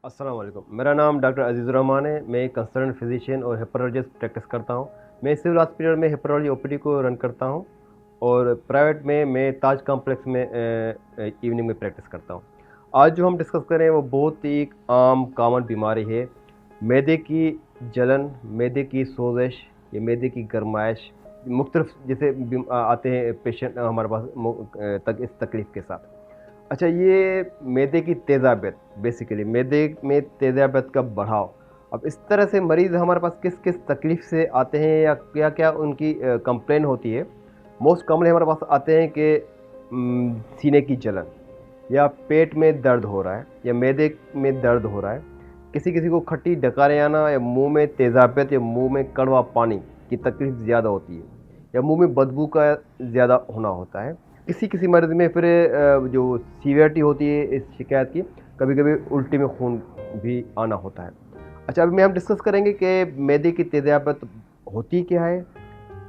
अस्सलाम वालेकुम। मेरा नाम डॉक्टर अज़ीज़ुर रहमान है। मैं एक कंसल्टेंट फिजिशियन और हेपेरोलॉजिस्ट प्रैक्टिस करता हूँ। मैं सिविल हॉस्पिटल में हेपेरोलॉजी ओपीडी को रन करता हूँ और प्राइवेट में मैं ताज कॉम्प्लेक्स में इवनिंग में प्रैक्टिस करता हूँ। आज जो हम डिस्कस कर रहे हैं वो बहुत ही एक आम कॉमन बीमारी है, मैदे की जलन, मैदे की सोज़श या मैदे की गरमाइश। मुख्तलिफ जैसे आते हैं पेशेंट हमारे पास तक इस तकलीफ़ के साथ। अच्छा, ये मैदे की तेज़ाबियत, बेसिकली मैदे में तेज़ाबियत का बढ़ाव। अब इस तरह से मरीज़ हमारे पास किस-किस तकलीफ़ से आते हैं या क्या-क्या उनकी कंप्लेन होती है? मोस्ट कॉमनली हमारे पास आते हैं कि सीने की जलन या पेट में दर्द हो रहा है या मैदे में दर्द हो रहा है। किसी-किसी को खट्टी डकारें आना या मुँह में तेज़ाबियत या मुँह में कड़वा पानी की तकलीफ़ ज़्यादा होती है या मुँह में बदबू का ज़्यादा होना होता है। किसी-किसी मरीज़ में फिर जो सीवियरिटी होती है इस शिकायत की, कभी-कभी उल्टी में खून भी आना होता है। अच्छा, अभी हम डिस्कस करेंगे कि मैदे की तेज़ाबियत होती क्या है?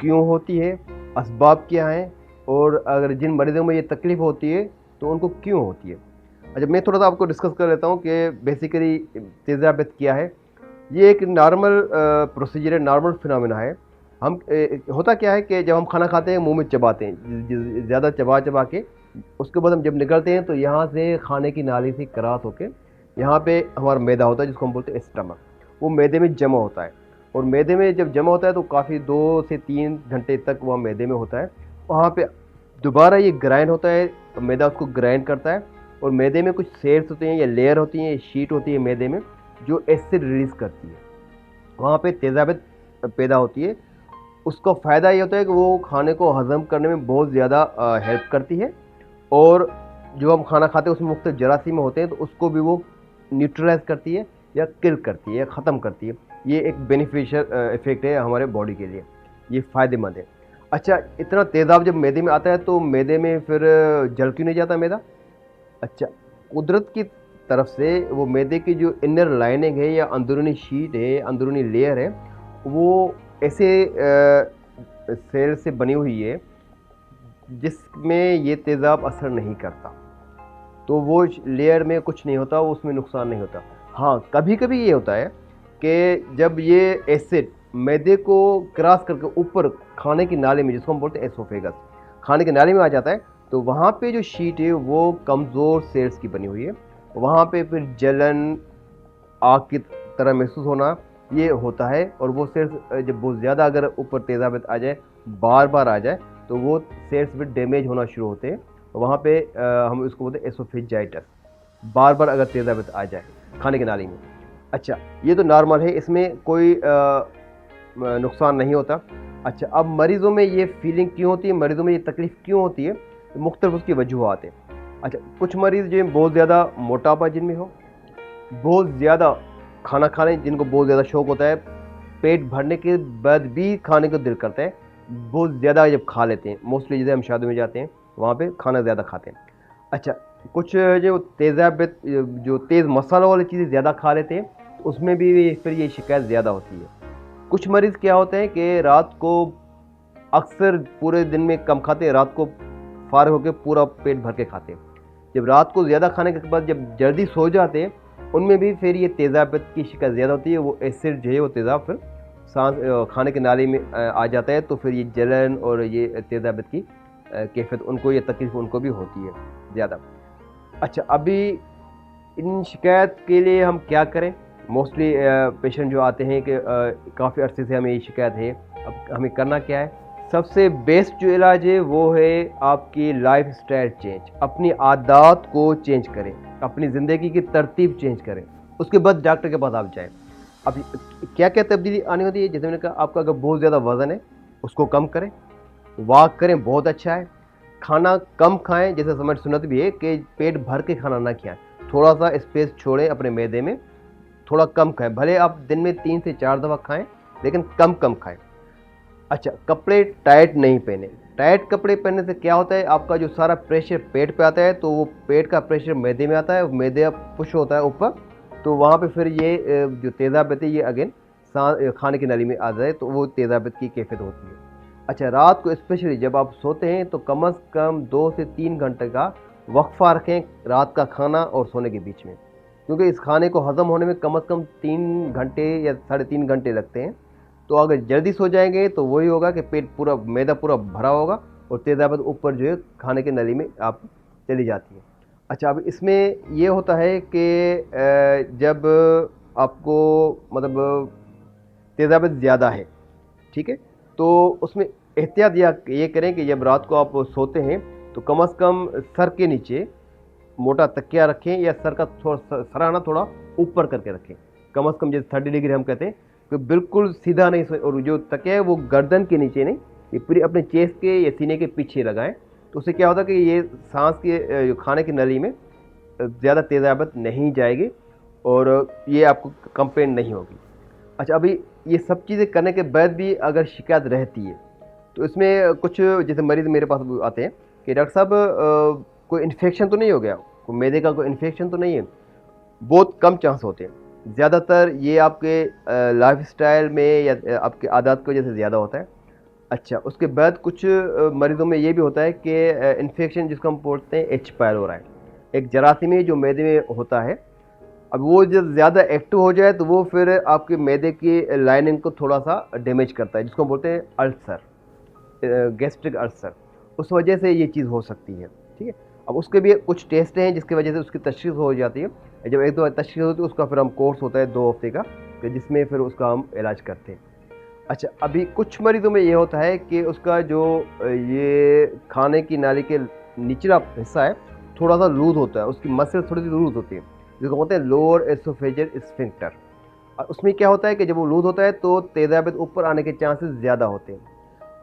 क्यों होती है? असबाब क्या हैं? और अगर जिन मरीज़ों में ये तकलीफ़ होती है, तो उनको क्यों होती है? अच्छा, मैं थोड़ा-सा आपको डिस्कस कर लेता हूँ कि बेसिकली तेज़ाबियत क्या है? ये एक नॉर्मल प्रोसीजर है, नॉर्मल फिनोमेना है। हम होता क्या है कि जब हम खाना खाते हैं, मुँह में चबाते हैं, ज़्यादा चबा-चबा के, उसके बाद हम जब निकलते हैं, तो यहाँ से खाने की नाली से क्रॉस होके, यहाँ पे हमारा मैदा होता है, जिसको हम बोलते हैं स्टमक। वो मैदे में जमा होता है और मैदे में जब जमा होता है, तो काफ़ी 2 से 3 घंटे तक वह मैदे में होता है। वहाँ पे दोबारा ये ग्राइंड होता है, मैदा उसको ग्राइंड करता है और मैदे में कुछ सेल्स होते हैं या लेयर होती हैं, शीट होती है मैदे में, जो एसिड रिलीज़ करती है। वहाँ पे तेज़ाबियत पैदा होती है। उसका फ़ायदा ये होता है कि वो खाने को हज़म करने में बहुत ज़्यादा हेल्प करती है और जो हम खाना खाते हैं उसमें मुख्तलिफ जरासीम होते हैं, तो उसको भी वो न्यूट्रलाइज़ करती है या किल करती है या ख़त्म करती है। ये एक बेनिफिशियल इफ़ेक्ट है हमारे बॉडी के लिए, ये फ़ायदेमंद है। अच्छा, इतना तेज़ाब जब मैदे में आता है तो मैदे में फिर जल क्यों नहीं जाता मैदा? अच्छा, कुदरत की तरफ से वो मैदे की जो इनर लाइनिंग है या अंदरूनी शीट है, अंदरूनी लेयर है, वो ऐसे सेल से बनी हुई है जिसमें ये तेज़ाब असर नहीं करता। तो वो लेयर में कुछ नहीं होता, उसमें नुकसान नहीं होता। हाँ, कभी-कभी ये होता है कि जब ये एसिड मैदे को क्रॉस करके ऊपर खाने की नाली में, जिसको हम बोलते हैं एसोफेगस, खाने की नाली में आ जाता है, तो वहाँ पे जो शीट है वो कमज़ोर सेल्स की बनी हुई है। वहाँ पे फिर जलन, आग की तरह महसूस होना, ये होता है और वो सेल्स जब बहुत ज़्यादा अगर ऊपर तेज़ाबियत आ जाए, बार-बार आ जाए, तो वो सेल्स फिर डैमेज होना शुरू होते हैं। वहाँ पे हम इसको बोलते हैं एसोफेजाइटिस, बार-बार अगर तेज़ाबियत आ जाए खाने की नाली में। अच्छा, ये तो नॉर्मल है, इसमें कोई नुकसान नहीं होता। अच्छा, अब मरीज़ों में ये फीलिंग क्यों होती है, मरीज़ों में ये तकलीफ़ क्यों होती है? मुख्तलिफ़ उसकी वजूहात हैं। अच्छा, कुछ मरीज़ जो हैं बहुत ज़्यादा मोटापा जिनमें हो, बहुत ज़्यादा खाना खाने जिनको बहुत ज़्यादा शौक होता है, पेट भरने के बाद भी खाने को दिल करता है, बहुत ज़्यादा जब खा लेते हैं, मोस्टली जैसे हम शादी में जाते हैं, वहाँ पे खाना ज़्यादा खाते हैं। अच्छा, कुछ जो तेज़ाबियत जो तेज़ मसालों वाली चीज़ें ज़्यादा खा लेते हैं, तो उसमें भी फिर ये शिकायत ज़्यादा होती है। कुछ मरीज़ क्या होते हैं कि रात को अक्सर पूरे दिन में कम खाते हैं, रात को फ़ारिग होके पूरा पेट भर के खाते हैं। जब रात को ज़्यादा खाने के बाद जब जल्दी सो जाते हैं, उनमें भी फिर ये तेज़ाबियत की शिकायत ज़्यादा होती है। वो एसिड जो है वो तेज़ाब फिर खाने की नाली में आ जाता है, तो फिर ये जलन और ये तेज़ाबियत की कैफ़ियत उनको, ये तकलीफ़ उनको भी होती है ज़्यादा। अच्छा, अभी इन शिकायत के लिए हम क्या करें? मोस्टली पेशेंट जो आते हैं कि काफ़ी अरसे से हमें ये शिकायत है, अब हमें करना क्या है? सबसे बेस्ट जो इलाज है वो है आपकी लाइफ़स्टाइल चेंज। अपनी आदत को चेंज करें, अपनी ज़िंदगी की तरतीब चेंज करें, उसके बाद डॉक्टर के पास आप जाएँ। अब क्या-क्या तब्दीली आनी होती है? जैसे मैंने कहा, आपका अगर बहुत ज़्यादा वज़न है, उसको कम करें, वॉक करें, बहुत अच्छा है। खाना कम खाएँ, जैसे हमारी सुन्नत भी है कि पेट भर के खाना ना खाएँ। थोड़ा-सा स्पेस छोड़ें अपने मैदे में, थोड़ा कम खाएँ। भले आप दिन में 3 से 4 दफ़ा खाएँ, लेकिन कम-कम खाएँ। अच्छा, कपड़े टाइट नहीं पहने। टाइट कपड़े पहनने से क्या होता है, आपका जो सारा प्रेशर पेट पे आता है, तो वो पेट का प्रेशर मैदे में आता है, मैदा पुश होता है ऊपर, तो वहाँ पे फिर ये जो तेज़ाबियत है ये अगेन खाने की नली में आ जाए, तो वो तेज़ाबियत की कैफ़ियत होती है। अच्छा, रात को स्पेशली जब आप सोते हैं, तो कम से कम 2 से 3 घंटे का वक़्फ़ा रखें रात का खाना और सोने के बीच में। क्योंकि इस खाने को हज़म होने में कम से कम 3 घंटे या 3.5 घंटे लगते हैं। तो अगर जल्दी सो जाएँगे तो वही होगा कि पेट पूरा, मैदा पूरा भरा होगा और तेज़ाबत ऊपर जो है खाने की नली में आप चली जाती है। अच्छा, अब इसमें ये होता है कि जब आपको मतलब तेज़ाबत ज़्यादा है, ठीक है? तो उसमें एहतियात या ये करें कि जब रात को आप सोते हैं तो कम से कम सर के नीचे मोटा तकिया रखें या सर का सराहना थोड़ा ऊपर करके रखें। कम से कम जैसे 30 डिग्री हम कहते हैं कि बिल्कुल सीधा नहीं सोए, और जो तकिया है वो गर्दन के नीचे नहीं, ये पूरी अपने चेस्ट के या सीने के पीछे लगाएँ। तो उससे क्या होता है कि ये साँस के जो खाने की नली में ज़्यादा तेज़ाबत नहीं जाएगी और ये आपको कंप्लेन नहीं होगी। अच्छा, अभी ये सब चीज़ें करने के बाद भी अगर शिकायत रहती है तो इसमें कुछ जैसे मरीज़ मेरे पास आते हैं कि डॉक्टर साहब कोई इन्फेक्शन तो नहीं हो गया, कोई मैदे का कोई इन्फेक्शन तो नहीं है? बहुत कम चांस होते हैं। ज़्यादातर ये आपके लाइफ़स्टाइल में या आपकी आदत की वजह से ज़्यादा होता है। अच्छा, उसके बाद कुछ मरीज़ों में ये भी होता है कि इन्फेक्शन जिसको हम बोलते हैं एच पायलोराई, एक जरासीम है जो मैदे में होता है। अब वो जब ज़्यादा एक्टिव हो जाए तो वो फिर आपके मैदे की लाइनिंग को थोड़ा-सा डैमेज करता है, जिसको हम बोलते हैं अल्सर, गैस्ट्रिक अल्सर। उस वजह से ये चीज़ हो सकती है, ठीक है? अब उसके भी कुछ टेस्ट हैं जिसकी वजह से उसकी तशख़ीस हो जाती है। जब 1-2 तशख़ीस होती है उसका फिर हम कोर्स होता है 2 हफ़्ते का, कि जिसमें फिर उसका हम इलाज करते हैं। अच्छा, अभी कुछ मरीज़ों में ये होता है कि उसका जो ये खाने की नाली के निचला हिस्सा है, थोड़ा-सा लूज़ होता है, उसकी मसल थोड़ी-सी लूज़ होती है, जिसको बोलते हैं लोअर एसोफेजियल स्फिंक्टर। उसमें क्या होता है कि जब वो लूज़ होता है तो तेज़ाबियत ऊपर आने के चांसेस ज़्यादा होते हैं।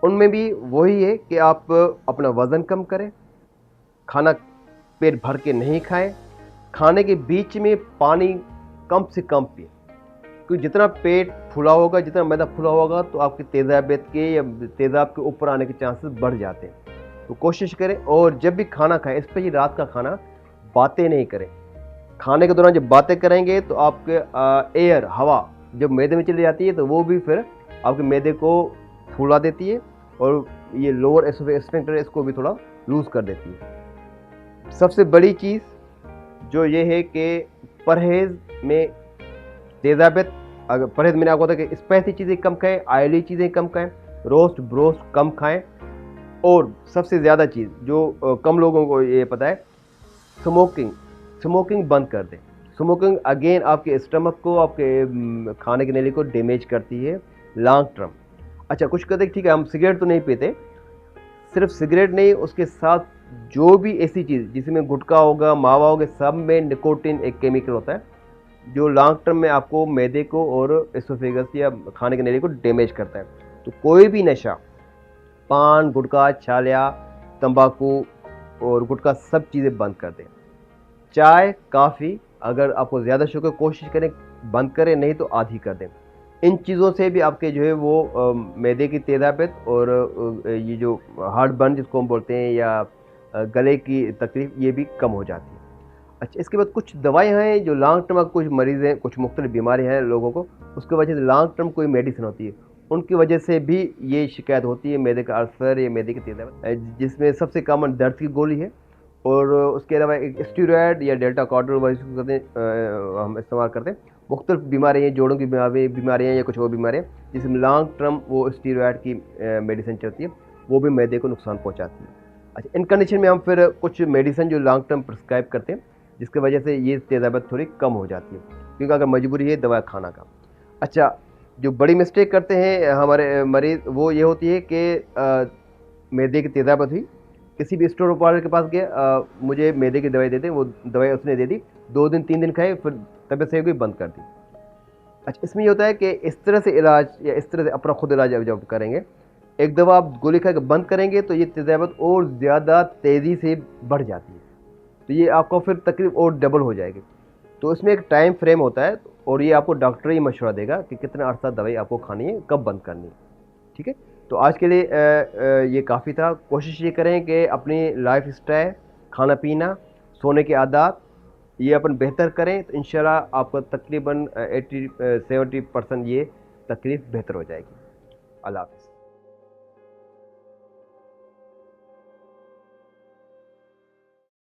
उनमें भी वही है कि आप अपना वज़न कम करें, खाना पेट भर के नहीं खाएँ, खाने के बीच में पानी कम से कम पिएँ। क्योंकि जितना पेट फूला होगा, जितना मैदा फूला होगा तो आपकी तेज़ाबियत के या तेज़ाब के ऊपर आने के चांसेस बढ़ जाते हैं। तो कोशिश करें, और जब भी खाना खाएँ, स्पेशली रात का खाना, बातें नहीं करें। खाने के दौरान जब बातें करेंगे तो आपके एयर, हवा जब मैदे में चली जाती है तो वो भी फिर आपके मैदे को फूला देती है और ये लोअर एसोफेजियल स्फिंक्टर इसको भी थोड़ा लूज़ कर देती है। सबसे बड़ी चीज़ जो ये है कि परहेज़ में तेज़ाबियत, अगर परहेज़ मैंने आपको बताया कि स्पाइसी चीज़ें कम खाएँ, ऑयली चीज़ें कम खाएँ, रोस्ट ब्रोस्ट कम खाएँ, और सबसे ज़्यादा चीज़ जो कम लोगों को ये पता है, स्मोकिंग, स्मोकिंग बंद कर दें। स्मोकिंग अगेन आपके स्टमक को, आपके खाने की नली को डैमेज करती है लॉन्ग टर्म। अच्छा, कुछ कहते हैं ठीक है हम सिगरेट तो नहीं पीते, सिर्फ सिगरेट नहीं, उसके साथ जो भी ऐसी चीज़ जिसमें गुटखा होगा, मावा होगा, सब में निकोटिन एक केमिकल होता है जो लॉन्ग टर्म में आपको मैदे को और एसोफेगस या खाने की नली को डैमेज करता है। तो कोई भी नशा, पान, गुटखा, छालिया, तंबाकू और गुटखा, सब चीज़ें बंद कर दें। चाय, कॉफ़ी अगर आपको ज़्यादा शौक है कोशिश करें बंद करें, नहीं तो आधी कर दें। इन चीज़ों से भी आपके जो है वो मैदे की तेज़ाबियत और ये जो हार्ट बर्न जिसको हम बोलते हैं या गले की तकलीफ़, ये भी कम हो जाती है। अच्छा, इसके बाद कुछ दवाइयाँ हैं जो लॉन्ग टर्म, कुछ मरीज़ हैं, कुछ मुख्तलिफ बीमारियाँ हैं लोगों को, उसकी वजह से लॉन्ग टर्म कोई मेडिसिन होती है, उनकी वजह से भी ये शिकायत होती है मैदे का अल्सर या मैदे की तेज़ाबियत, जिसमें सबसे कॉमन दर्द की गोली है, और उसके अलावा एक स्टेरॉयड या डेल्टा कार्डियोल कहते हैं, हम इस्तेमाल करते हैं। मुख्तलिफ बीमारियाँ हैं, जोड़ों की बीमारियाँ या कुछ और बीमारियाँ, जिसमें लॉन्ग टर्म वो स्टेरॉयड की मेडिसिन चलती है, वो भी मैदे को नुकसान पहुँचाती है। अच्छा, इन कंडीशन में हम फिर कुछ मेडिसिन जो लॉन्ग टर्म प्रिस्क्राइब करते हैं, जिसकी वजह से ये तेज़ाबियत थोड़ी कम हो जाती है, क्योंकि अगर मजबूरी है दवा खाना का। अच्छा, जो बड़ी मिस्टेक करते हैं हमारे मरीज़, वो ये होती है कि मैदे की तेज़ाबियत हुई, किसी भी स्टोर वाले के पास गए, मुझे मैदे की दवाई दे दें, वो दवाई उसने दे दी, 2 दिन 3 दिन खाए, फिर तबीयत सही हो गई, बंद कर दी। अच्छा, इसमें ये होता है कि इस तरह से इलाज या इस तरह से अपना खुद इलाज जब करेंगे, एक दफ़ा आप गोली खा के बंद करेंगे तो ये तेज़ाबियत और ज़्यादा तेज़ी से बढ़ जाती है, तो ये आपको फिर तकलीफ़ और डबल हो जाएगी। तो इसमें एक टाइम फ्रेम होता है, और ये आपको डॉक्टर ही मशवरा देगा कि कितना अर्सा दवाई आपको खानी है, कब बंद करनी है, ठीक है? तो आज के लिए ये काफ़ी था। कोशिश ये करें कि अपनी लाइफ़स्टाइल, खाना-पीना, सोने की आदत ये अपन बेहतर करें तो इंशाल्लाह आपको तकरीबन 80 70% ये तकलीफ़ बेहतर हो जाएगी। अल्लाह हाफ़िज़।